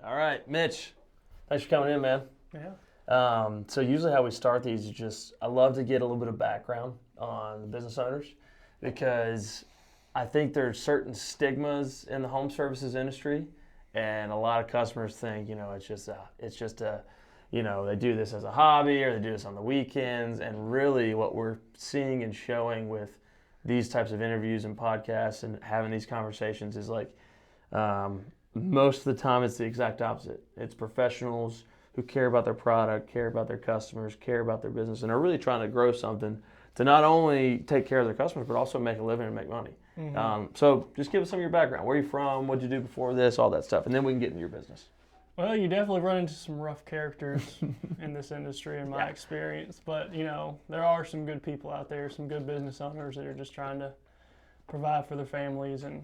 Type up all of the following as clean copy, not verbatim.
All right, Mitch, thanks for coming in, man. Yeah. So usually how we start these is just, I love to get a little bit of background on the business owners because I think there's certain stigmas in the home services industry, and a lot of customers think, it's just a, they do this as a hobby or they do this on the weekends, and really what we're seeing and showing with these types of interviews and podcasts and having these conversations is like, most of the time it's the exact opposite. It's professionals who care about their product, care about their customers, care about their business, and are really trying to grow something to not only take care of their customers, but also make a living and make money. So just give us some of your background. Where are you from? What did you do before this? All that stuff. And then we can get into your business. Well, you definitely run into some rough characters in this industry, in my experience. But, there are some good people out there, some good business owners that are just trying to provide for their families and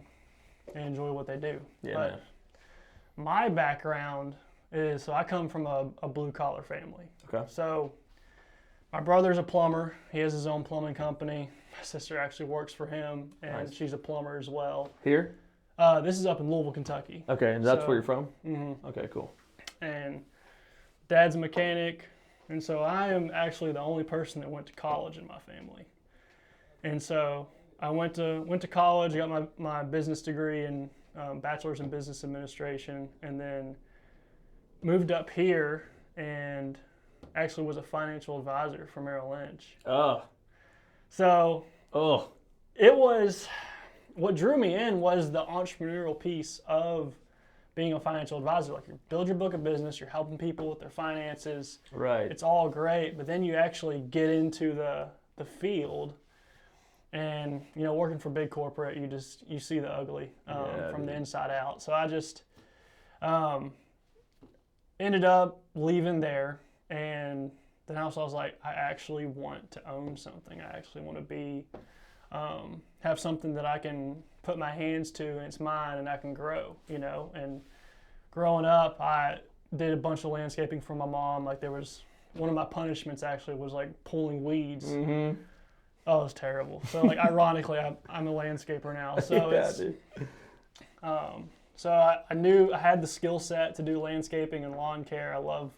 enjoy what they do. Yeah, but man. my background is, so I come from a blue-collar family. Okay. So my brother's a plumber. He has his own plumbing company. My sister actually works for him, and she's a plumber as well. Here? This is up in Louisville, Kentucky. Okay, and that's where you're from? Mm-hmm. Okay, cool. And Dad's a mechanic, and so I am actually the only person that went to college in my family. And so I went to college, got my business degree in bachelor's in business administration, and then moved up here and actually was a financial advisor for Merrill Lynch. Oh. So it was, what drew me in was the entrepreneurial piece of being a financial advisor. Like, you build your book of business, you're helping people with their finances. Right. It's all great, but then you actually get into the field, and working for big corporate, you see the ugly from the inside out. So I just ended up leaving there, and then also I was like, I actually want to own something. I actually want to be have something that I can put my hands to, and it's mine, and I can grow. And growing up, I did a bunch of landscaping for my mom. Like, there was one of my punishments actually was like pulling weeds. Mm-hmm. Oh, it was terrible. So, like, ironically, I'm a landscaper now. So dude. So I knew I had the skill set to do landscaping and lawn care. I love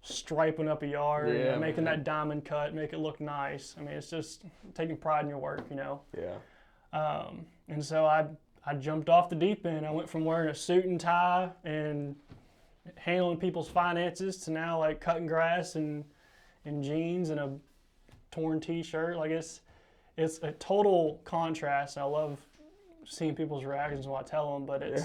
striping up a yard, making that diamond cut, make it look nice. I mean, it's just taking pride in your work, Yeah. And so I jumped off the deep end. I went from wearing a suit and tie and handling people's finances to now, like, cutting grass and jeans and a torn t-shirt. Like, it's a total contrast. I love seeing people's reactions when I tell them, but it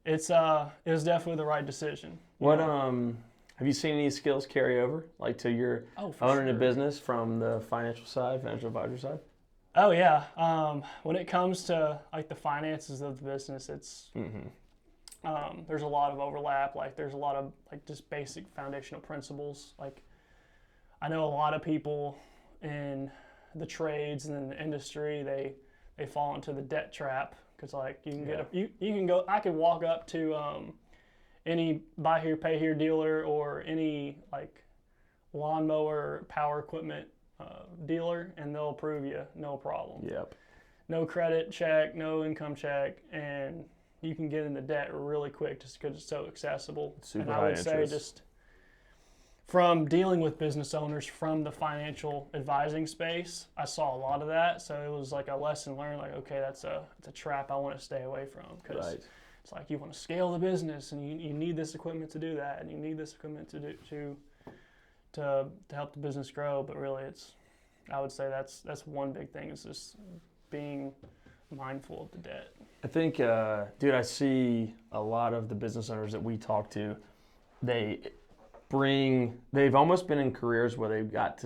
was definitely the right decision. What have you seen any skills carry over, like, to your owning a business from the financial advisor side? Oh yeah. When it comes to, like, the finances of the business, it's there's a lot of overlap. Like, there's a lot of, like, just basic foundational principles. Like, I know a lot of people in the trades and in the industry, they fall into the debt trap, because, like, you can you can go. I could walk up to any buy here pay here dealer or any, like, lawnmower power equipment dealer, and they'll approve you, no problem. Yep. No credit check, no income check, and you can get into debt really quick just because it's so accessible. Super and I high would say, interest. just from dealing with business owners from the financial advising space, I saw a lot of that. So it was like a lesson learned. Like, okay, it's a trap I want to stay away from, because it's like, you want to scale the business, and you need this equipment to do that, and you need this equipment to help the business grow. But really, I would say that's one big thing, is just being mindful of the debt. I think, dude, I see a lot of the business owners that we talk to, they've almost been in careers where they've got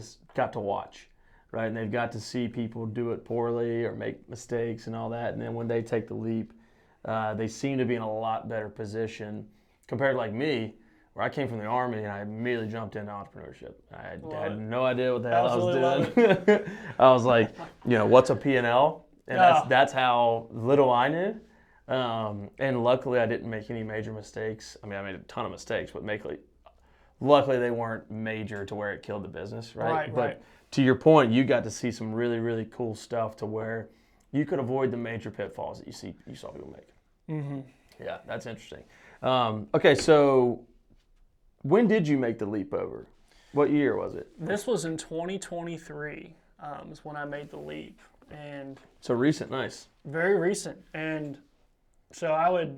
to watch, right? And they've got to see people do it poorly or make mistakes and all that. And then when they take the leap, they seem to be in a lot better position compared to, like, me, where I came from the Army and I immediately jumped into entrepreneurship. I had no idea what the hell I was doing. I was like, what's a P&L? And that's how little I knew. And luckily I didn't make any major mistakes. I mean, I made a ton of mistakes, but luckily they weren't major to where it killed the business, right? But to your point, you got to see some really, really cool stuff to where you could avoid the major pitfalls that you saw people make. Mm-hmm. Yeah, that's interesting. Okay, so when did you make the leap over? What year was it? This was in 2023 is when I made the leap, and So recent, nice. very recent. And so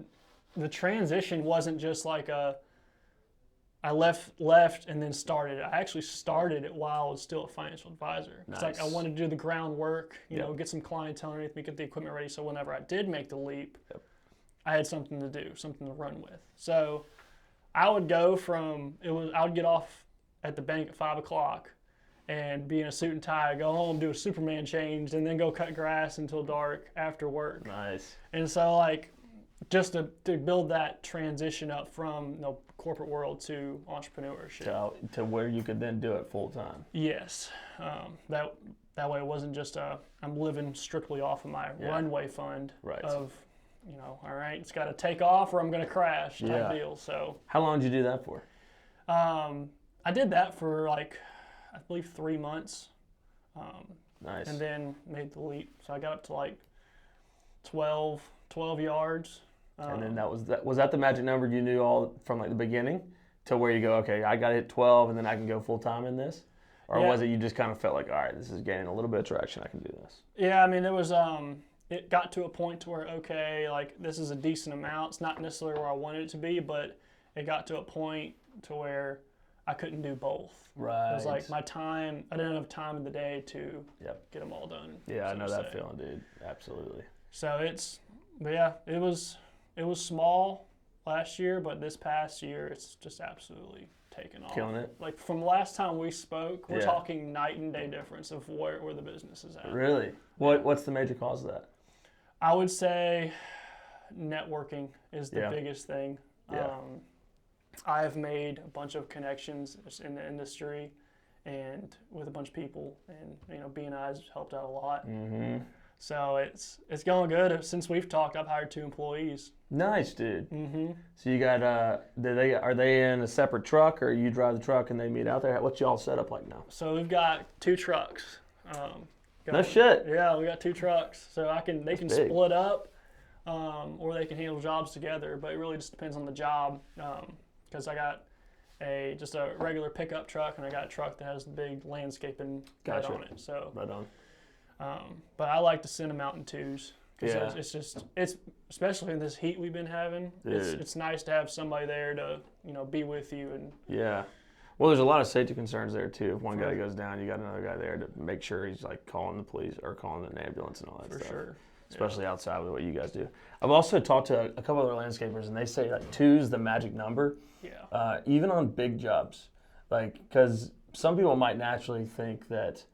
the transition wasn't just like I left and then started. I actually started it while I was still a financial advisor. It's like I Nice. wanted to do the groundwork, Yep. get some clientele underneath me, get the equipment ready. So whenever I did make the leap, Yep. I had something to do, something to run with. So I would go I would get off at the bank at 5 o'clock and be in a suit and tie, go home, do a Superman change, and then go cut grass until dark after work. Nice. And so like just to build that transition up from corporate world to entrepreneurship. To where you could then do it full time. Yes, that way it wasn't just I'm living strictly off of my runway fund Right. of all right, it's got to take off or I'm going to crash type deal. So how long did you do that for? I did that for I believe 3 months, Nice. and then made the leap. So I got up to 12 yards. And then was that the magic number you knew all from the beginning to where you go, okay, I got to hit 12 and then I can go full time in this? Or was it you just kind of felt like, all right, this is gaining a little bit of traction, I can do this? Yeah, I mean, it got to a point to where, okay, this is a decent amount. It's not necessarily where I wanted it to be, but it got to a point to where I couldn't do both. Right. It was my time, I didn't have time in the day to get them all done. Yeah, I know that say. feeling, dude. Absolutely. So it was small last year, but this past year it's just absolutely taken off. Killing it. From last time we spoke, we're Yeah. talking night and day difference of where the business is at. Really? What's the major cause of that? I would say networking is the Yeah. biggest thing. Yeah. I have made a bunch of connections in the industry and with a bunch of people, and B&I has helped out a lot. Mm-hmm. So it's going good. Since we've talked, I've hired 2 employees. Nice, dude. Mm-hmm. So you got are they in a separate truck or you drive the truck and they meet out there? What's y'all set up like now? So we've got 2 trucks. No shit. Yeah, we got 2 trucks. So they can big. split up, or they can handle jobs together. But it really just depends on the job. Because I got just a regular pickup truck, and I got a truck that has the big landscaping bed Gotcha. on it. So, Right on. but I like to send them out in 2s. Yeah. It's especially in this heat we've been having. Dude. It's nice to have somebody there to be with you and. Yeah. Well, there's a lot of safety concerns there too. If one guy goes down, you got another guy there to make sure he's calling the police or calling an ambulance and all that For stuff. sure. Especially outside with what you guys do. I've also talked to a couple other landscapers, and they say 2 is the magic number. Yeah. Even on big jobs, because some people might naturally think that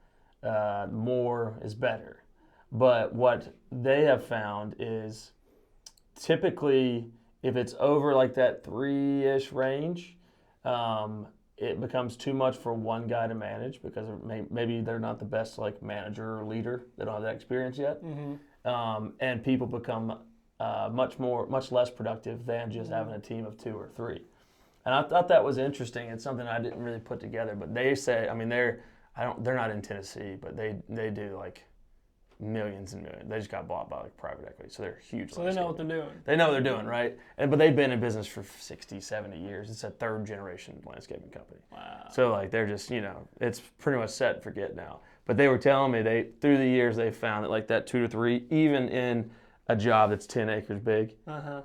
more is better, but what they have found is typically if it's over that 3-ish range, it becomes too much for one guy to manage because maybe they're not the best manager or leader. They don't have that experience yet. Mm-hmm. And people become much less productive than just having a team of 2 or 3. And I thought that was interesting. It's something I didn't really put together. But they say, they're not in Tennessee, but they do millions and millions. They just got bought by private equity, so they're huge. So they know what they're doing. They know what they're doing, right? But they've been in business for 60, 70 years. It's a 3rd generation landscaping company. Wow. So they're just it's pretty much set and forget now. But they were telling me through the years they found that that 2 to 3, even in a job that's 10 acres big,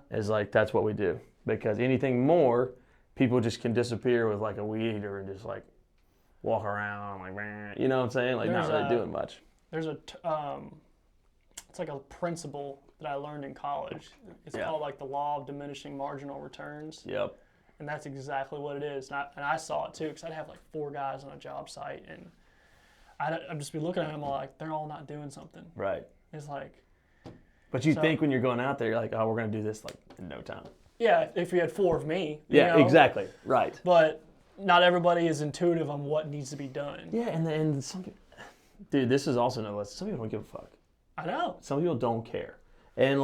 is that's what we do. Because anything more, people just can disappear with a weed eater and just walk around you know what I'm saying? Not really doing much. There's it's a principle that I learned in college. It's called the law of diminishing marginal returns. Yep. And that's exactly what it is. And I saw it too, because I'd have 4 guys on a job site, and I'd just be looking at them they're all not doing something. Right. It's But you think when you're going out there, you're oh, we're going to do this in no time. Yeah, if you had 4 of me. Yeah, exactly. Right. But not everybody is intuitive on what needs to be done. Yeah, and some people, dude, this is also no less. Some people don't give a fuck. I know. Some people don't care. And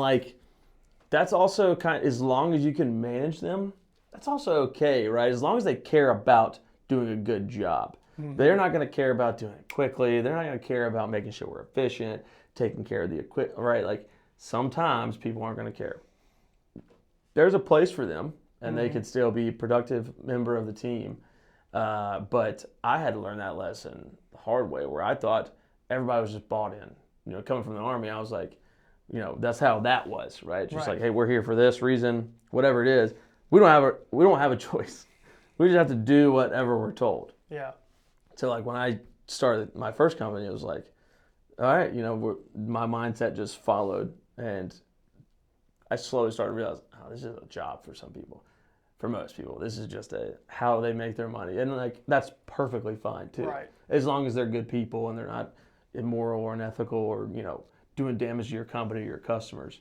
that's also as long as you can manage them, that's also okay, right? As long as they care about doing a good job. Mm-hmm. They're not going to care about doing it quickly. They're not going to care about making sure we're efficient, taking care of the equipment, right? Sometimes people aren't going to care. there's a place for them, and they could still be a productive member of the team. But I had to learn that lesson the hard way, where I thought everybody was just bought in. Coming from the Army, I was like, that's how that was, right? Just like, hey, we're here for this reason, whatever it is. We don't have a choice. We just have to do whatever we're told. Yeah. So like when I started my first company, it was like, all right, my mindset just followed, and I slowly started realizing, oh, this is a job for some people. For most people, this is just how they make their money, and like that's perfectly fine too, Right. as long as they're good people and they're not immoral or unethical or doing damage to your company or your customers.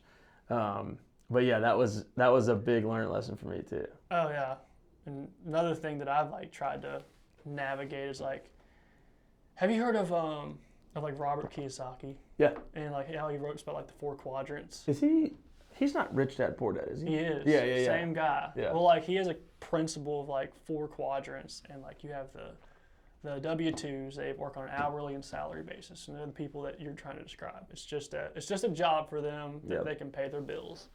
But yeah, that was a big learning lesson for me too. Oh yeah, and another thing that I've like tried to navigate is like, have you heard of like Robert Kiyosaki? Yeah. And like how he wrote about like the 4 quadrants. Is he? He's not Rich Dad Poor Dad, is he? He is. Yeah. Same guy. Yeah. Well, like he has a principle of like 4 quadrants, and like you have the W-2s. They work on an hourly and salary basis, and they're the people that you're trying to describe. It's just a job for them that they can pay their bills.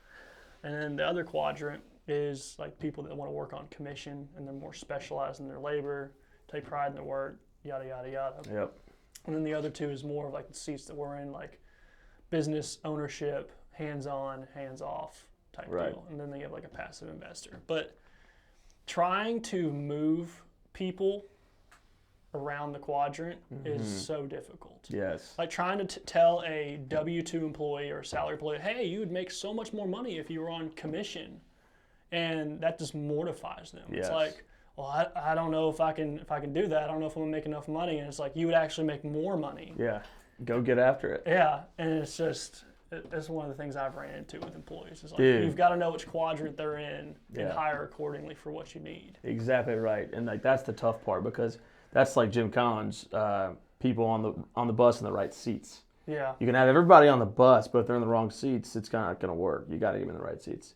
And then the other quadrant is like people that want to work on commission, and they're more specialized in their labor, take pride in their work, yada yada yada. Yep. And then the other 2 is more of like the seats that we're in, like business ownership, hands-on, hands-off type deal. And then they have like a passive investor. But trying to move people around the quadrant is so difficult. Yes. Like trying to tell a W-2 employee or a salary employee, hey, you would make so much more money if you were on commission. And that just mortifies them. Yes. It's like, well, I don't know if I can do that. I don't know if I'm gonna make enough money. And it's like, you would actually make more money. Yeah. Go get after it. Yeah. And it's just, that's one of the things I've ran into with employees. Is like, Dude. you've got to know which quadrant they're in and hire accordingly for what you need. Exactly right. And like that's the tough part, because that's like Jim Collins, people on the bus in the right seats. Yeah. You can have everybody on the bus, but if they're in the wrong seats, it's not going to work. You got to get them in the right seats.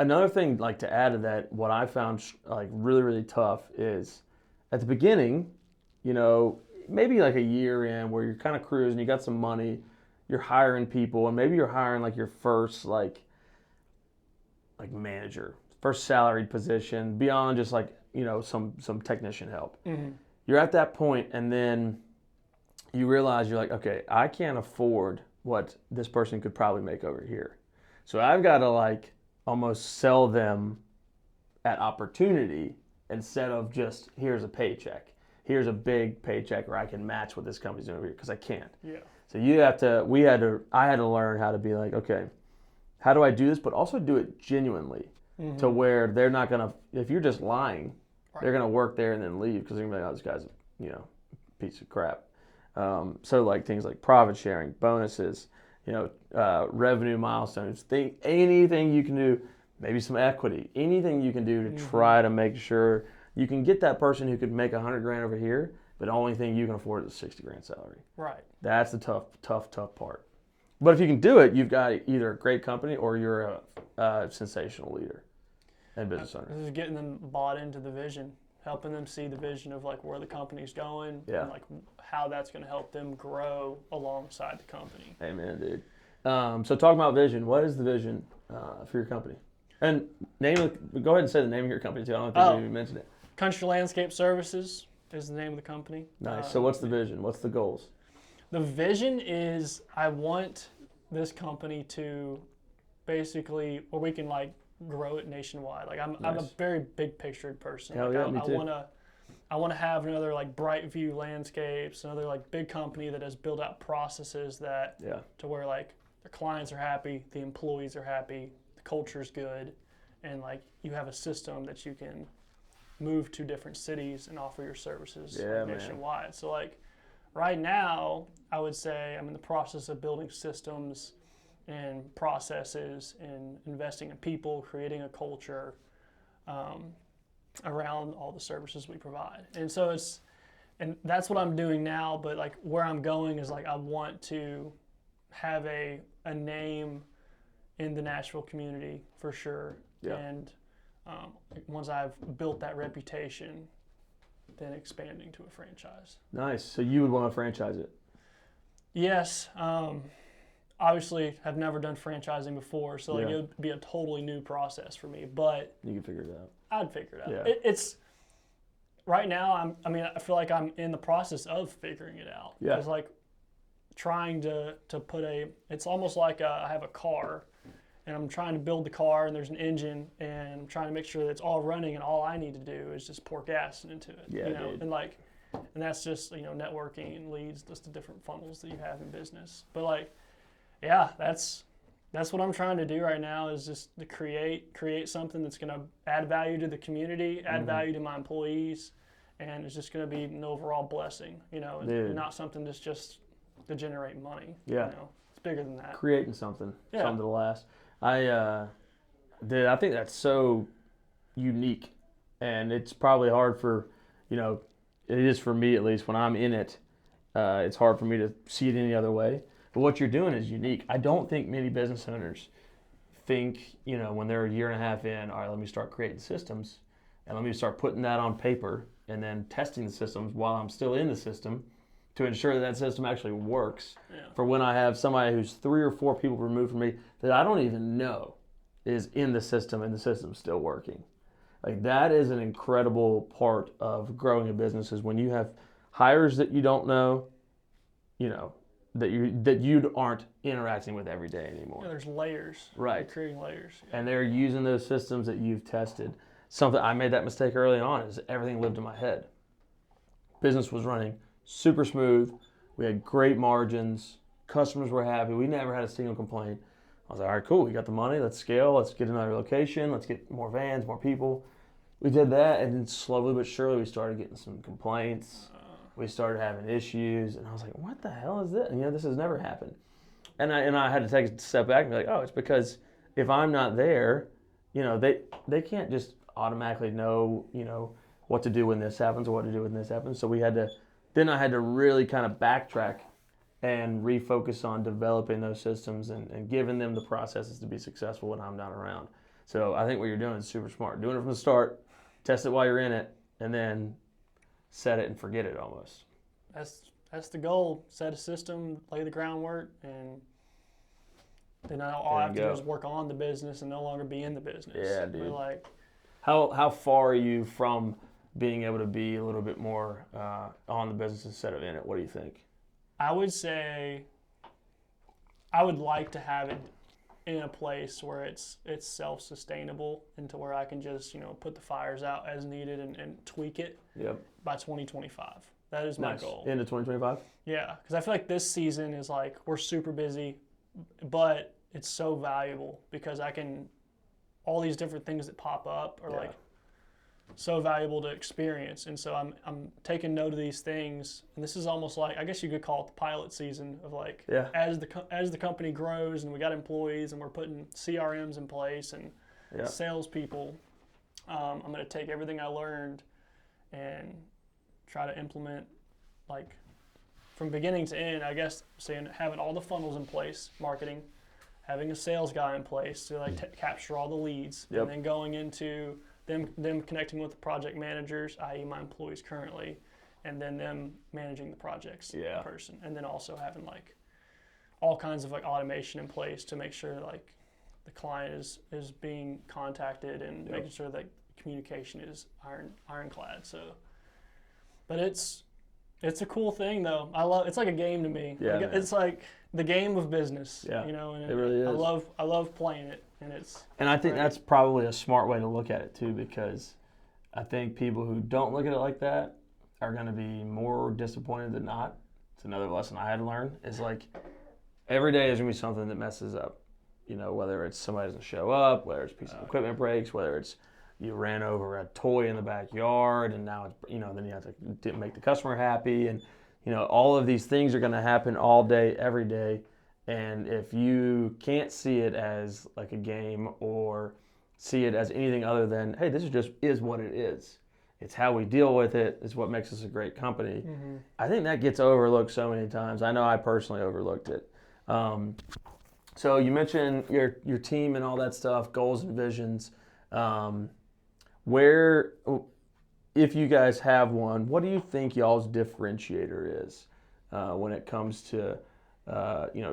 Another thing, like to add to that, what I found like really, really tough is at the beginning, maybe like a year in where you're kind of cruising, you got some money, you're hiring people, and maybe you're hiring like your first like manager, first salaried position beyond just like some technician help. Mm-hmm. You're at that point, and then you realize you're like, okay, I can't afford what this person could probably make over here, so I've got to like almost sell them at opportunity instead of just here's a paycheck, here's a big paycheck where I can match what this company's doing over here, because I can't. Yeah. So I had to learn how to be like, okay, how do I do this, but also do it genuinely, to where they're not gonna, if you're just lying, they're gonna work there and then leave because they're gonna be like, oh, this guy's piece of crap. So like things like profit sharing, bonuses, revenue milestones, anything you can do, maybe some equity, anything you can do to try to make sure you can get that person who could make $100,000 over here, but the only thing you can afford is a $60,000 salary. Right. That's the tough part. But if you can do it, you've got either a great company or you're a sensational leader and business owner. This is getting them bought into the vision, helping them see the vision of like where the company's going, and like how that's going to help them grow alongside the company. Amen, dude. So talking about vision, what is the vision for your company? And go ahead and say the name of your company too. I don't think you mentioned it. Country Landscape Services is the name of the company. Nice. So what's the vision? What's the goals? The vision is I want this company to basically, where we can like grow it nationwide. Like I'm a very big pictured person. Hell like yeah, me too. I want to have another like Brightview Landscapes, another like big company that has built out processes that to where like the clients are happy, the employees are happy, the culture's good, and like you have a system that you can move to different cities and offer your services nationwide. So like right now, I would say I'm in the process of building systems and processes and investing in people, creating a culture around all the services we provide. And so and that's what I'm doing now, but like where I'm going is like I want to have a name in the Nashville community for sure. Yeah. And once I've built that reputation, then expanding to a franchise. Nice. So you would want to franchise it? Yes. obviously have never done franchising before, so like Yeah. it would be a totally new process for me. But You can figure it out. I'd figure it out. Yeah. It's right now. I feel like I'm in the process of figuring it out. Yeah. It's like trying to put it's almost like I have a car, and I'm trying to build the car, and there's an engine, and I'm trying to make sure that it's all running, and all I need to do is just pour gas into it. Yeah, dude. And that's just, networking and leads, just the different funnels that you have in business. But like, yeah, that's what I'm trying to do right now, is just to create something that's going to add value to the community, add value to my employees, and it's just going to be an overall blessing, and not something that's just to generate money. Yeah. It's bigger than that. Creating something Yeah. to last. I think that's so unique, and it's probably hard for, it is for me at least when I'm in it. It's hard for me to see it any other way. But what you're doing is unique. I don't think many business owners think, when they're a year and a half in, all right, let me start creating systems, and let me start putting that on paper, and then testing the systems while I'm still in the system to ensure that system actually works. Yeah. For when I have somebody who's 3 or 4 people removed from me that I don't even know is in the system and the system's still working. Like, that is an incredible part of growing a business, is when you have hires that you don't know, that you aren't interacting with every day anymore. Yeah, there's layers. Right. You're creating layers. Yeah. And they're using those systems that you've tested. Something I made that mistake early on, is everything lived in my head. Business was running super smooth. We had great margins. Customers were happy. We never had a single complaint. I was like, all right, cool. We got the money. Let's scale. Let's get another location. Let's get more vans, more people. We did that, and then slowly but surely we started getting some complaints. We started having issues, and I was like, what the hell is this? This has never happened. And I had to take a step back and be like, oh, it's because if I'm not there, they can't just automatically know, what to do when this happens or what to do when this happens. So I had to really kind of backtrack and refocus on developing those systems and giving them the processes to be successful when I'm not around. So I think what you're doing is super smart. Doing it from the start, test it while you're in it, and then set it and forget it almost. That's the goal. Set a system, lay the groundwork, and then all I have to do is work on the business and no longer be in the business. Yeah, dude. We're like, how far are you from being able to be a little bit more on the business instead of in it? What do you think? I would say I would like to have it in a place where it's self-sustainable, and to where I can just put the fires out as needed and tweak it. Yep. By 2025. That is my goal. Into 2025? Yeah, because I feel like this season is like, we're super busy, but it's so valuable because all these different things that pop up are like so valuable to experience. And so I'm taking note of these things, and this is almost like, I guess you could call it the pilot season of like, as the company grows and we got employees and we're putting CRMs in place and salespeople, I'm going to take everything I learned and try to implement, like, from beginning to end, I guess, saying having all the funnels in place, marketing, having a sales guy in place to like capture all the leads, and then going into them connecting with the project managers, i.e. my employees currently, and then them managing the projects in person, and then also having like all kinds of like automation in place to make sure like the client is being contacted and making sure that communication is ironclad. So, but it's a cool thing though. It's like a game to me. Yeah, it's like the game of business. Yeah, and it really is. I love playing it, and I think that's probably a smart way to look at it too, because I think people who don't look at it like that are going to be more disappointed than not. It's another lesson I had to learn. Is like every day is going to be something that messes up. Whether it's somebody doesn't show up, whether it's a piece of equipment breaks, whether it's you ran over a toy in the backyard, and now it's, then you have to make the customer happy, and all of these things are going to happen all day, every day. And if you can't see it as like a game or see it as anything other than, hey, this is what it is. It's how we deal with it. It's what makes us a great company. Mm-hmm. I think that gets overlooked so many times. I know I personally overlooked it. So you mentioned your team and all that stuff, goals and visions. Where, if you guys have one, what do you think y'all's differentiator is when it comes to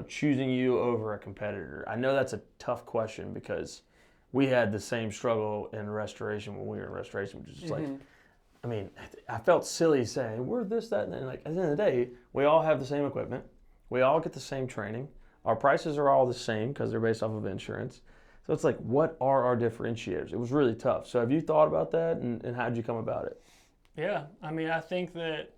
choosing you over a competitor? I know that's a tough question because we had the same struggle in restoration when we were in restoration, which is just like, I mean, I felt silly saying we're this, that, and then like at the end of the day, we all have the same equipment, we all get the same training, our prices are all the same because they're based off of insurance. So it's like, what are our differentiators? It was really tough. So have you thought about that, and how did you come about it? Yeah, I mean, I think that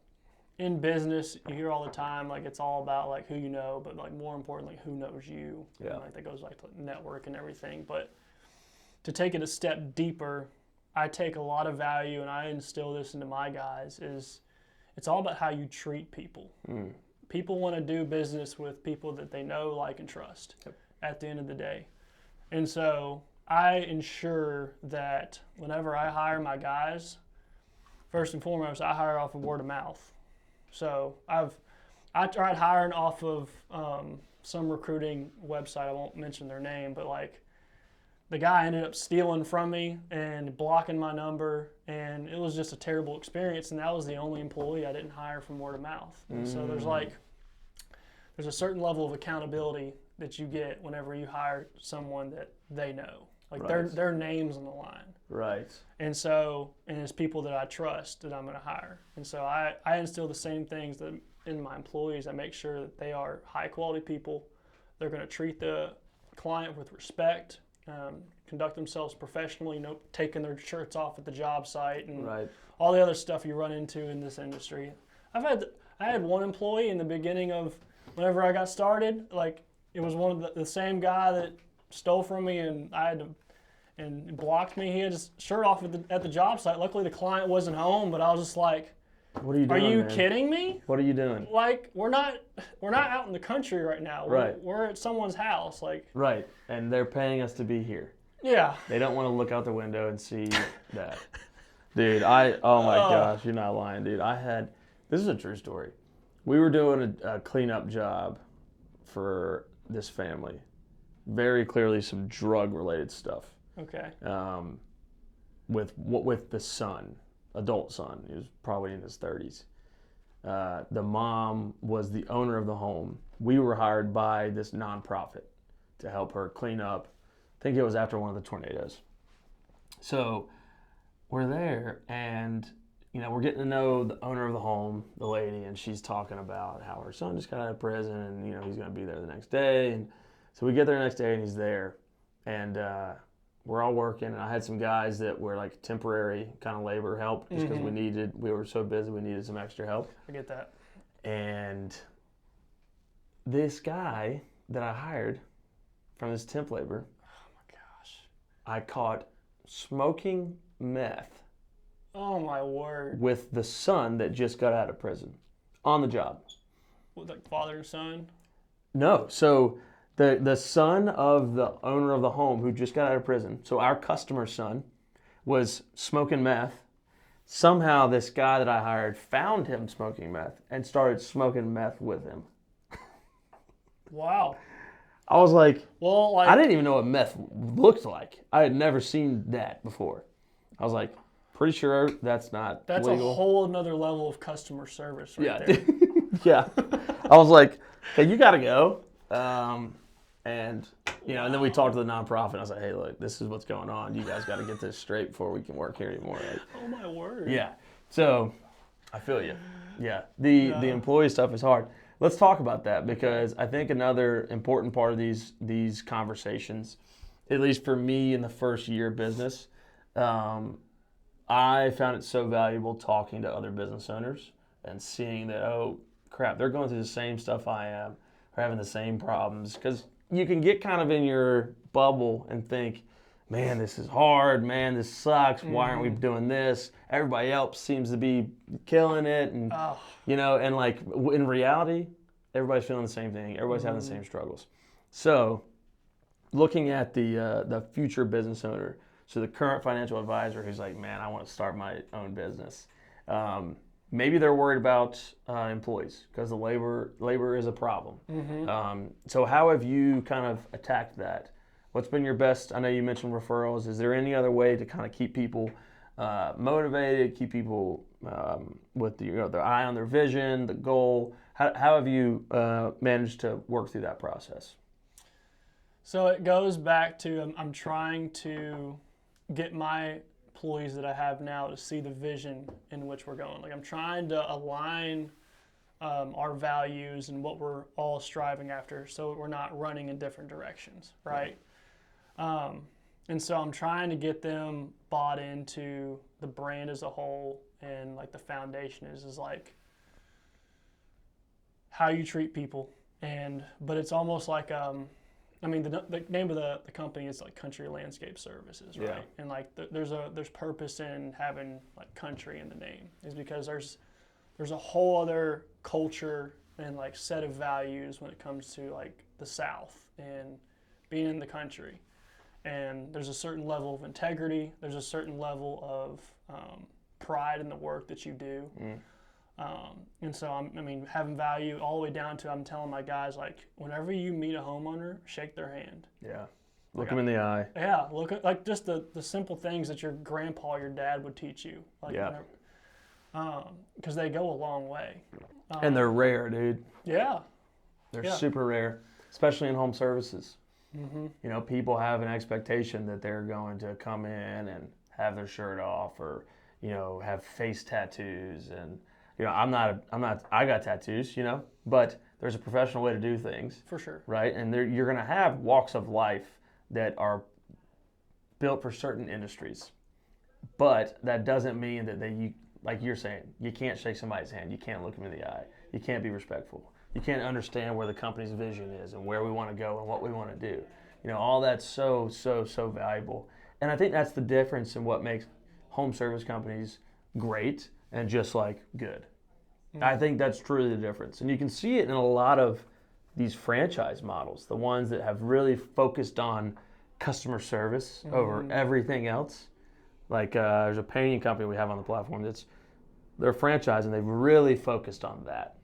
in business, you hear all the time, like, it's all about, like, who you know, but, like, more importantly, who knows you. Yeah. And, like, that goes, like, to network and everything. But to take it a step deeper, I take a lot of value, and I instill this into my guys, is it's all about how you treat people. People want to do business with people that they know, like, and trust at the end of the day. And so I ensure that whenever I hire my guys, first and foremost, I hire off of word of mouth. So I tried hiring off of some recruiting website. I won't mention their name, but like the guy ended up stealing from me and blocking my number, and it was just a terrible experience. And that was the only employee I didn't hire from word of mouth. And so there's a certain level of accountability that you get whenever you hire someone that they know. Like their name's on the line. Right. And so, and it's people that I trust that I'm going to hire. And so I instill the same things that in my employees. I make sure that they are high quality people. They're going to treat the client with respect, conduct themselves professionally, taking their shirts off at the job site and all the other stuff you run into in this industry. I had one employee in the beginning of whenever I got started, like it was one of the same guy that stole from me, and and blocked me. He had his shirt off at the job site. Luckily, the client wasn't home, but I was just like, "What are you doing? Are you man? kidding me? What are you doing? Like, we're not out in the country right now. We're at someone's house. Like, right, and they're paying us to be here. Yeah. They don't want to look out the window and see that, dude. Oh my gosh, you're not lying, dude. This is a true story. We were doing a cleanup job for this family. Very clearly some drug-related stuff. Okay. With the son, adult son, he was probably in his 30s. The mom was the owner of the home. We were hired by this nonprofit to help her clean up. I think it was after one of the tornadoes. So we're there, and we're getting to know the owner of the home, the lady, and she's talking about how her son just got out of prison, and he's going to be there the next day. And so we get there the next day, and he's there, and we're all working. And I had some guys that were like temporary kind of labor help, just because we were so busy, we needed some extra help. I get that. And this guy that I hired from this temp labor, oh my gosh, I caught smoking meth. Oh my word. With the son that just got out of prison on the job. With like father and son? No. So the son of the owner of the home who just got out of prison, so our customer's son, was smoking meth. Somehow this guy that I hired found him smoking meth and started smoking meth with him. Wow. I was like, I didn't even know what meth looked like. I had never seen that before. I was like, pretty sure that's not legal. That's a whole another level of customer service right there. Yeah. I was like, hey, you got to go. And then we talked to the nonprofit. And I was like, hey, look, this is what's going on. You guys got to get this straight before we can work here anymore. Right? Oh, my word. Yeah. So I feel you. Yeah. The employee stuff is hard. Let's talk about that, because I think another important part of these conversations, at least for me in the first year of business, I found it so valuable talking to other business owners and seeing that, oh, crap, they're going through the same stuff I am. They're having the same problems. Because you can get kind of in your bubble and think, man, this is hard. Man, this sucks. Why aren't we doing this? Everybody else seems to be killing it. And, and like in reality, everybody's feeling the same thing. Everybody's having the same struggles. So looking at the future business owner, so the current financial advisor who's like, man, I want to start my own business. Maybe they're worried about employees because the labor is a problem. So how have you kind of attacked that? What's been your best? I know you mentioned referrals. Is there any other way to kind of keep people motivated, keep people with their eye on their vision, the goal? How have you managed to work through that process? So it goes back to I'm trying to get my employees that I have now to see the vision in which we're going. Like I'm trying to align our values and what we're all striving after, so we're not running in different directions, right? And so I'm trying to get them bought into the brand as a whole, and like the foundation is like how you treat people, but it's almost like I mean, the name of the company is like Country Landscape Services, right? Yeah. And like there's purpose in having like country in the name, is because there's a whole other culture and like set of values when it comes to like the South and being in the country. And there's a certain level of integrity. There's a certain level of pride in the work that you do. And so having value all the way down to I'm telling my guys, like, whenever you meet a homeowner, shake their hand. Yeah. Look them in the eye. Yeah, look at like just the simple things that your grandpa, your dad would teach you. Like, yeah. Because they go a long way. And they're rare, dude. Yeah. They're super rare, especially in home services. Mm-hmm. You know, people have an expectation that they're going to come in and have their shirt off, or, you know, have face tattoos. And, you know, I got tattoos, you know, but there's a professional way to do things. For sure. Right? And you're going to have walks of life that are built for certain industries. But that doesn't mean that like you're saying, you can't shake somebody's hand. You can't look them in the eye. You can't be respectful. You can't understand where the company's vision is and where we want to go and what we want to do. You know, all that's so valuable. And I think that's the difference in what makes home service companies great and just like good. Mm-hmm. I think that's truly the difference. And you can see it in a lot of these franchise models, the ones that have really focused on customer service over everything else. Like there's a painting company we have on the platform they're franchise, and they've really focused on that.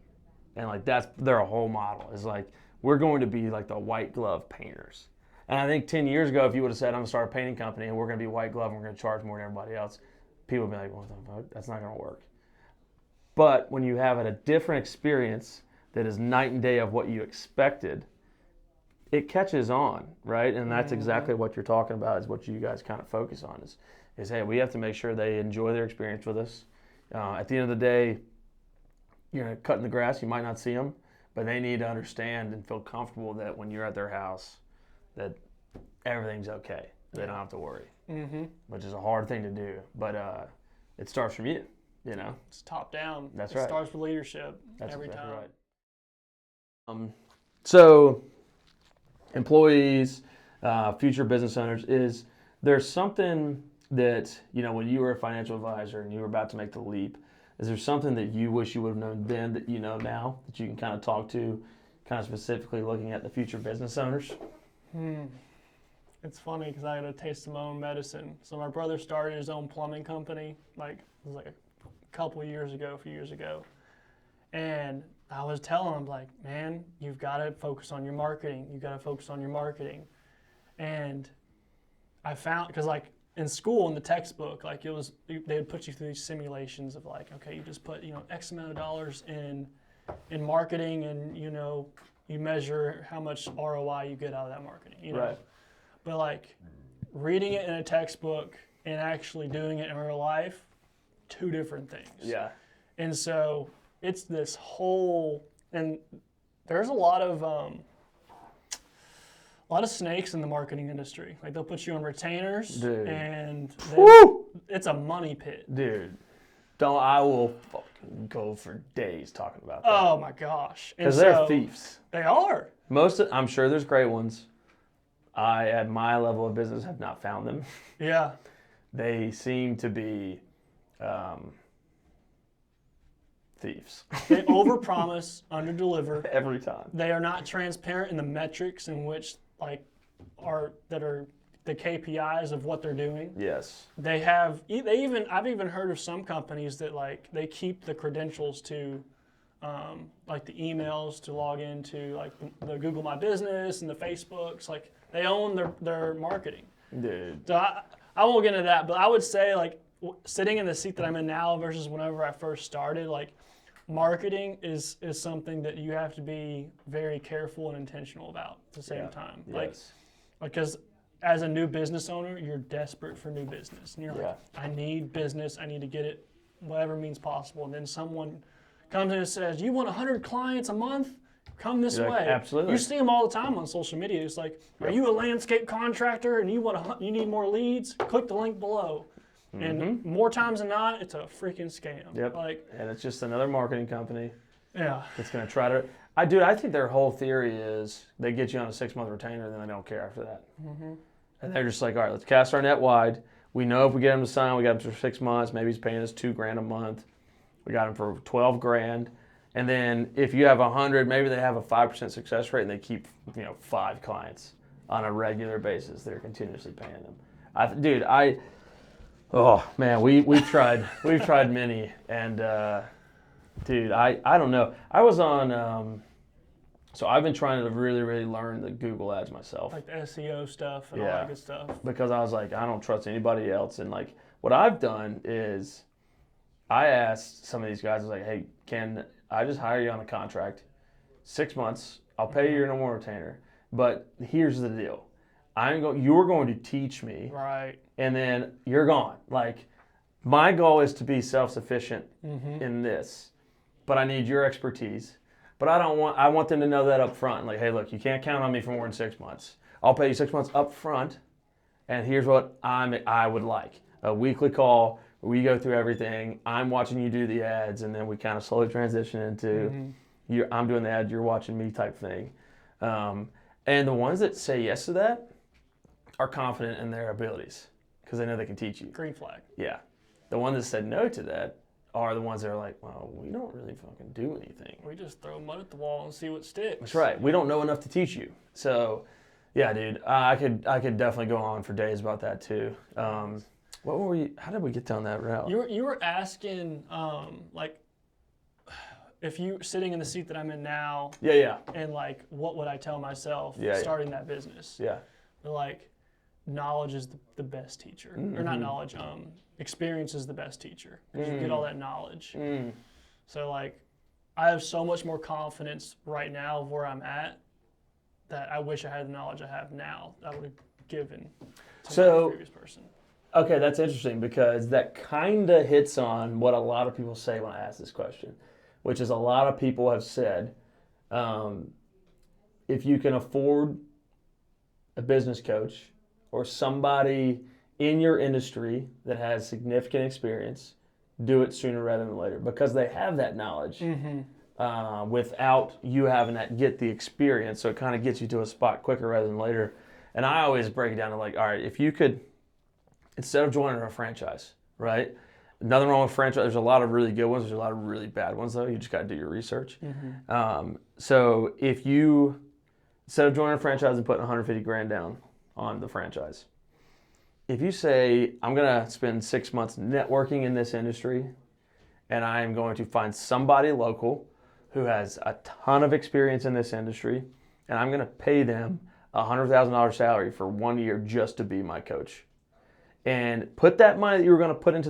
And like that's their whole model is like, we're going to be like the white glove painters. And I think 10 years ago, if you would have said, I'm going to start a painting company and we're going to be white glove and we're going to charge more than everybody else, people would be like, what the fuck? That's not going to work. But when you have a different experience that is night and day of what you expected, it catches on, right? And that's exactly what you're talking about, is what you guys kind of focus on is hey, we have to make sure they enjoy their experience with us. At the end of the day, you're cutting the grass, you might not see them, but they need to understand and feel comfortable that when you're at their house, that everything's okay. They don't have to worry, which is a hard thing to do. But it starts from you, you know? It's top down. That's it right. It starts with leadership every time. Right. So employees, future business owners, is there something that, you know, when you were a financial advisor and you were about to make the leap, is there something that you wish you would have known then that you know now that you can kind of talk to, kind of specifically looking at the future business owners? It's funny because I had a taste of my own medicine. So my brother started his own plumbing company, it was a few years ago. And I was telling him, like, man, you've got to focus on your marketing. And I found, because like in school, in the textbook, like they would put you through these simulations of like, okay, you just put, you know, X amount of dollars in marketing, and, you know, you measure how much ROI you get out of that marketing, you know. Right. But like reading it in a textbook and actually doing it in real life, two different things. Yeah. And so it's this whole, and there's a lot of snakes in the marketing industry. Like they'll put you on retainers, dude, and it's a money pit. Dude, I will fucking go for days talking about that. Oh my gosh. Because they're thieves. They are. I'm sure there's great ones. I, at my level of business, have not found them. Yeah. They seem to be thieves. They overpromise, underdeliver. Every time. They are not transparent in the metrics in which are the KPIs of what they're doing. Yes. I've even heard of some companies that like they keep the credentials to like the emails to log into like the Google My Business and the Facebooks. Like they own their marketing. Dude. So I won't get into that, but I would say like sitting in the seat that I'm in now versus whenever I first started, like marketing is something that you have to be very careful and intentional about at the same time. Yes. Like, because as a new business owner, you're desperate for new business. And you're like, I need business. I need to get it whatever means possible. And then someone comes in and says, you want 100 clients a month? Come this way. Absolutely. You see them all the time on social media. It's like, are you a landscape contractor and you need more leads? Click the link below. And more times than not, it's a freaking scam. Yep. Like, and it's just another marketing company. Yeah. That's going to try to. I think their whole theory is they get you on a 6-month retainer, and then they don't care after that. And they're just like, all right, let's cast our net wide. We know if we get him to sign, we got him for 6 months. Maybe he's paying us $2,000 a month. We got him for $12,000. And then if you have 100, maybe they have a 5% success rate, and they keep 5 clients on a regular basis. They're continuously paying them. Oh man, we've tried many, and dude, I don't know. I was on. So I've been trying to really learn the Google ads myself. Like the SEO stuff and all that good stuff. Because I was like, I don't trust anybody else. And like, what I've done is I asked some of these guys, I was like, hey, can I just hire you on a contract? 6 months, I'll pay you your normal retainer. But here's the deal. You're going to teach me. Right. And then you're gone. Like, my goal is to be self-sufficient in this. But I need your expertise. But I want them to know that up front. Like, hey, look, you can't count on me for more than 6 months. I'll pay you 6 months up front, and here's what I would like. A weekly call where we go through everything. I'm watching you do the ads, and then we kind of slowly transition into I'm doing the ads, you're watching me type thing. And the ones that say yes to that are confident in their abilities because they know they can teach you. Green flag. Yeah. The ones that said no to that are the ones that are like, well, we don't really fucking do anything. We just throw mud at the wall and see what sticks. That's right. We don't know enough to teach you. So, yeah, dude, I could definitely go on for days about that too. What were we? How did we get down that route? You were asking like if you sitting in the seat that I'm in now. Yeah. And like, what would I tell myself starting that business? Yeah. But like, knowledge is the best teacher, or not knowledge. Experience is the best teacher because you get all that knowledge. So like, I have so much more confidence right now of where I'm at that I wish I had the knowledge I have now that I would have given to my previous person. Okay, that's interesting because that kind of hits on what a lot of people say when I ask this question, which is a lot of people have said, if you can afford a business coach or somebody in your industry that has significant experience, do it sooner rather than later because they have that knowledge without you having to get the experience. So it kind of gets you to a spot quicker rather than later. And I always break it down to like, all right, if you could, instead of joining a franchise, right? Nothing wrong with franchise. There's a lot of really good ones. There's a lot of really bad ones though. You just got to do your research. So if you, instead of joining a franchise and putting $150,000 down on the franchise, if you say, I'm going to spend 6 months networking in this industry and I am going to find somebody local who has a ton of experience in this industry and I'm going to pay them a $100,000 salary for 1 year just to be my coach. And put that money that you were going to put into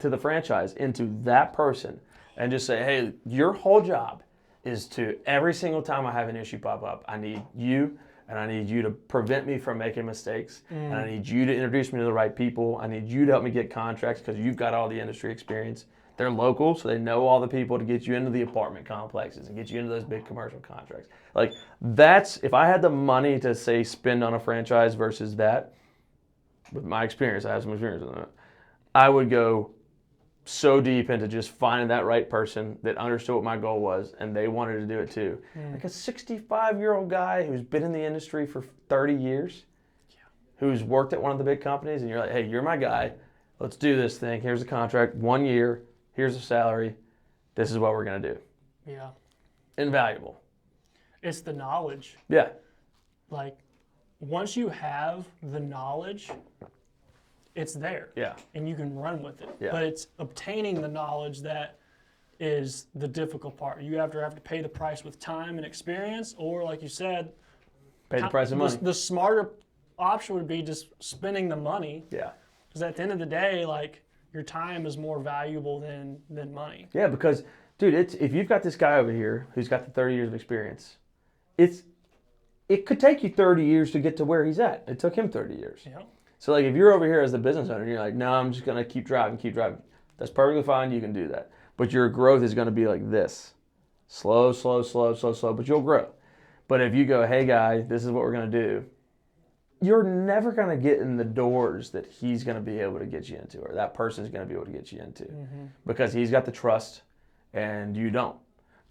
the franchise into that person and just say, hey, your whole job is to, every single time I have an issue pop up, I need you. And I need you to prevent me from making mistakes. And I need you to introduce me to the right people. I need you to help me get contracts because you've got all the industry experience. They're local, so they know all the people to get you into the apartment complexes and get you into those big commercial contracts. Like, that's, if I had the money to, say, spend on a franchise versus that, with my experience, I have some experience with that, I would go so deep into just finding that right person that understood what my goal was and they wanted to do it too. Like a 65-year-old guy who's been in the industry for 30 years, who's worked at one of the big companies, and you're like, hey, you're my guy. Let's do this thing. Here's the contract. 1 year. Here's the salary. This is what we're going to do. Yeah. Invaluable. It's the knowledge. Yeah. Like, once you have the knowledge, it's there. Yeah. And you can run with it. Yeah. But it's obtaining the knowledge that is the difficult part. You have to pay the price with time and experience, or like you said, pay the price of money. The smarter option would be just spending the money. Yeah. Because at the end of the day, like, your time is more valuable than money. Yeah, because dude, if you've got this guy over here who's got the 30 years of experience, it could take you 30 years to get to where he's at. It took him 30 years. Yeah. So like if you're over here as the business owner, you're like, no, I'm just gonna keep driving. That's perfectly fine. You can do that. But your growth is gonna be like this. Slow, but you'll grow. But if you go, hey guy, this is what we're gonna do, you're never gonna get in the doors that he's gonna be able to get you into, or that person's gonna be able to get you into. Because he's got the trust and you don't.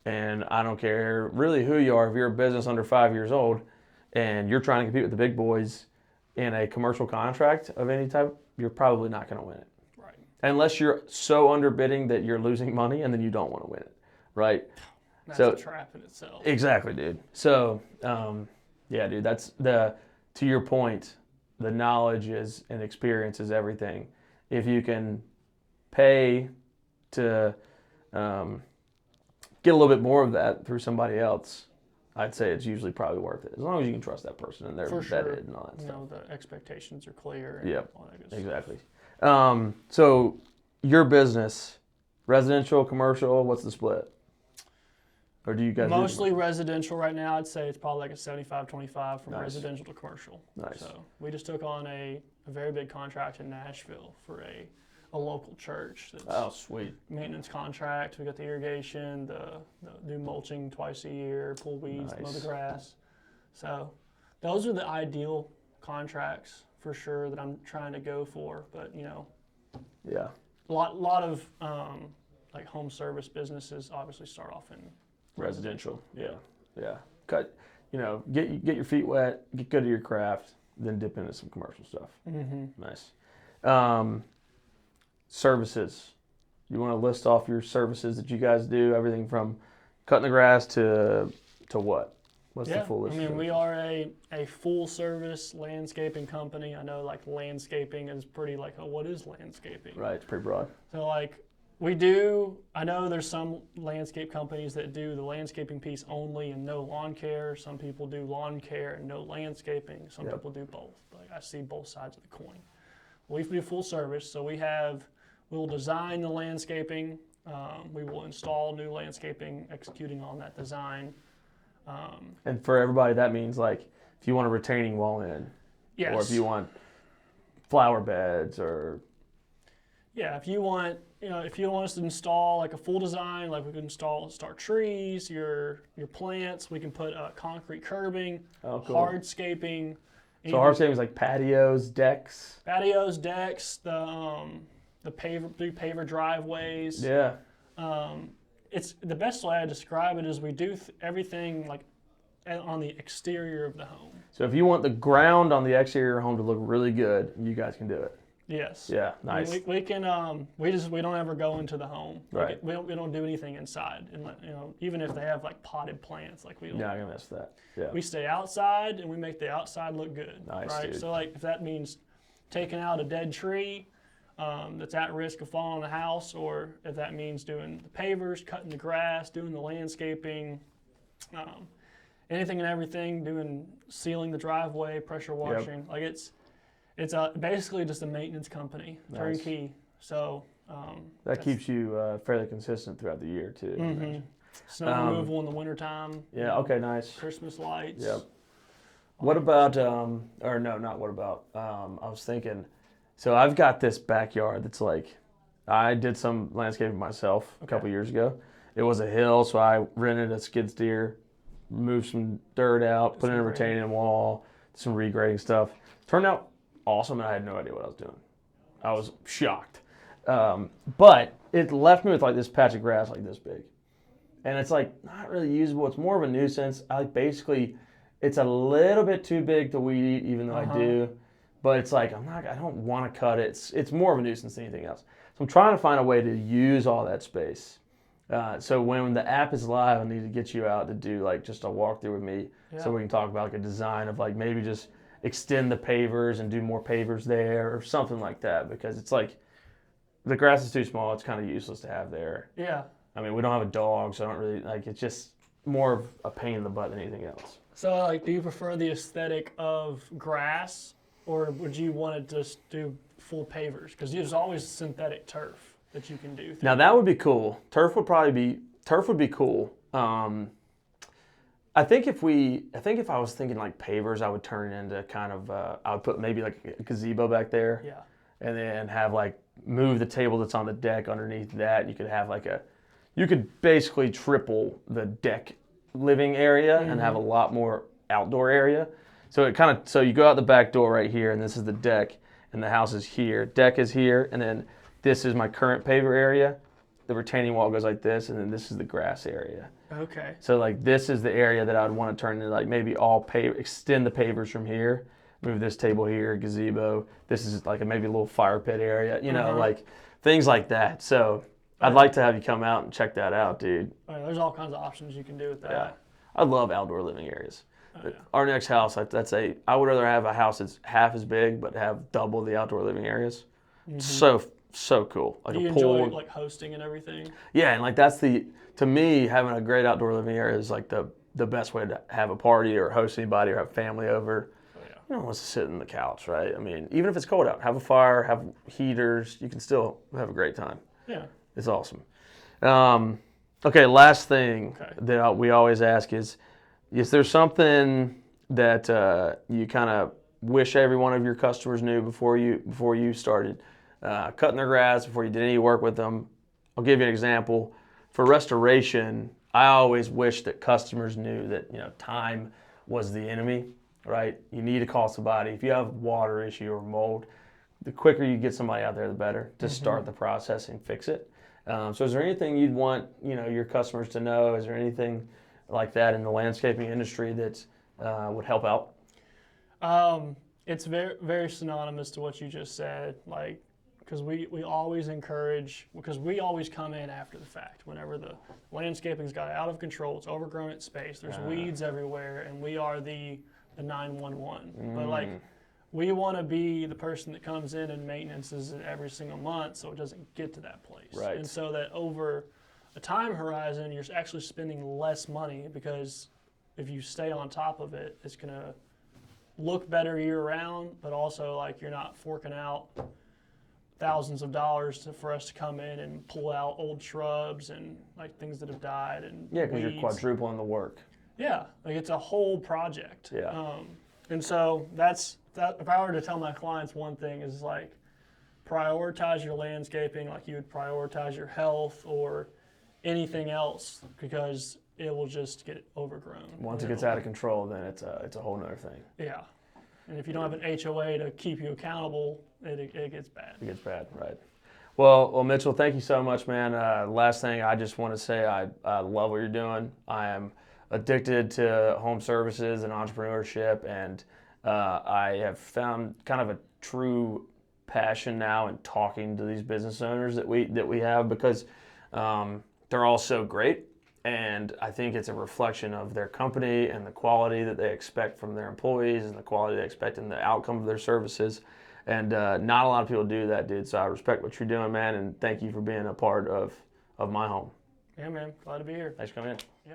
And I don't care really who you are. If you're a business under 5 years old and you're trying to compete with the big boys in a commercial contract of any type, you're probably not going to win it. Right. Unless you're so underbidding that you're losing money and then you don't want to win it. Right? That's a trap in itself. Exactly, dude. So, yeah, dude, to your point, the knowledge and experience is everything. If you can pay to get a little bit more of that through somebody else, I'd say it's usually probably worth it. As long as you can trust that person and they're vetted and all that stuff. The expectations are clear. And all that good stuff. Exactly. So your business, residential, commercial, what's the split? Or do you guys mostly residential right now? I'd say it's probably like a 75-25 from residential to commercial. Nice. So we just took on a very big contract in Nashville for a local church. That's sweet. Maintenance contract. We got the irrigation, the new mulching twice a year, pull weeds, mow the grass. So those are the ideal contracts for sure that I'm trying to go for. But yeah, a lot of like home service businesses obviously start off in residential. Yeah. Get your feet wet, get good at your craft, then dip into some commercial stuff. Nice. Services. You want to list off your services that you guys do? Everything from cutting the grass to what? What's the full list? We are a full service landscaping company. I know like landscaping is pretty like, what is landscaping? Right, it's pretty broad. So like I know there's some landscape companies that do the landscaping piece only and no lawn care. Some people do lawn care and no landscaping. Some people do both. Like I see both sides of the coin. We do full service, so we'll design the landscaping. We will install new landscaping, executing on that design. And for everybody, that means like if you want a retaining wall in, or if you want flower beds, or if you want us to install like a full design, like we can start trees, your plants. We can put concrete curbing, cool. hardscaping. So hardscaping is like patios, decks, the paver driveways. Yeah. It's the best way I describe it is we do everything like on the exterior of the home. So if you want the ground on the exterior of your home to look really good, you guys can do it. Yes. Yeah. Nice. We can. We don't ever go into the home. Right. We don't do anything inside, and even if they have like potted plants, like we don't. Yeah, I'm gonna miss that. Yeah. We stay outside and we make the outside look good. Nice, right. Dude. So like if that means taking out a dead tree that's at risk of falling on the house, or if that means doing the pavers, cutting the grass, doing the landscaping, anything and everything, sealing the driveway, pressure washing. Like it's basically just a maintenance company, turnkey. So that keeps you fairly consistent throughout the year too. Mm-hmm. Snow removal in the wintertime. Yeah. Okay. Nice. Christmas lights. Yep. What about or no, not what about? I was thinking. So I've got this backyard that's like, I did some landscaping myself a couple years ago. It was a hill, so I rented a skid steer, moved some dirt out, put in a retaining wall, some regrading stuff. Turned out awesome, and I had no idea what I was doing. I was shocked. But it left me with like this patch of grass like this big. And it's like not really usable. It's more of a nuisance. It's a little bit too big to weed eat, even though I do. But it's like, I don't want to cut it. It's more of a nuisance than anything else. So I'm trying to find a way to use all that space. So when the app is live, I need to get you out to do like just a walkthrough with me, so we can talk about like a design of like maybe just extend the pavers and do more pavers there or something like that, because it's like the grass is too small. It's kind of useless to have there. Yeah. I mean, we don't have a dog, so I don't really like. It's just more of a pain in the butt than anything else. So like, do you prefer the aesthetic of grass, or would you want to just do full pavers because there's always synthetic turf that you can do. Now that would be cool. Turf would be cool. I think if I was thinking like pavers, I would turn it into kind of I would put maybe like a gazebo back there. Yeah. And then have like move the table that's on the deck underneath that. You could have you could basically triple the deck living area and have a lot more outdoor area. So so you go out the back door right here, and this is the deck, and the house is here. Deck is here, and then this is my current paver area. The retaining wall goes like this, and then this is the grass area. Okay. So like this is the area that I'd want to turn into like maybe extend the pavers from here, move this table here, gazebo. This is like maybe a little fire pit area, like things like that. So I'd like to have you come out and check that out, dude. There's all kinds of options you can do with that. Yeah. I love outdoor living areas. Yeah. Our next house, I would rather have a house that's half as big but have double the outdoor living areas. So cool. Like do you a pool. enjoy like hosting and everything? Yeah, and like to me, having a great outdoor living area is like the best way to have a party or host anybody or have family over. You don't want to sit on the couch, right? I mean, even if it's cold out, have a fire, have heaters. You can still have a great time. Yeah. It's awesome. Okay, last thing that we always ask is there something that you kind of wish every one of your customers knew before you started cutting their grass, before you did any work with them? I'll give you an example. For restoration, I always wish that customers knew that time was the enemy, right? You need to call somebody. If you have water issue or mold, the quicker you get somebody out there, the better to start the process and fix it. So is there anything you'd want your customers to know? Is there anything like that in the landscaping industry that would help out? It's very, very synonymous to what you just said, like, because we always encourage, because we always come in after the fact. Whenever the landscaping's got out of control, it's overgrown its space, there's weeds everywhere, and we are the 911. But like, we want to be the person that comes in and maintenances it every single month so it doesn't get to that place. Right. And so that over a time horizon, you're actually spending less money because if you stay on top of it, it's going to look better year round, but also like you're not forking out thousands of dollars for us to come in and pull out old shrubs and like things that have died and because you're quadrupling the work. Yeah, like it's a whole project. Yeah. And so that's that. If I were to tell my clients one thing is like prioritize your landscaping like you would prioritize your health or anything else because it will just get overgrown. Once it gets out of control, then it's a whole nother thing. Yeah. And if you don't have an HOA to keep you accountable, it gets bad. It gets bad, right. Well, Mitchell, thank you so much, man. Last thing, I just want to say I love what you're doing. I am addicted to home services and entrepreneurship, and I have found kind of a true passion now in talking to these business owners that we have because they're all so great. And I think it's a reflection of their company and the quality that they expect from their employees and the quality they expect in the outcome of their services. And not a lot of people do that, dude. So I respect what you're doing, man. And thank you for being a part of My Home. Yeah, man. Glad to be here. Thanks for coming in. Yeah.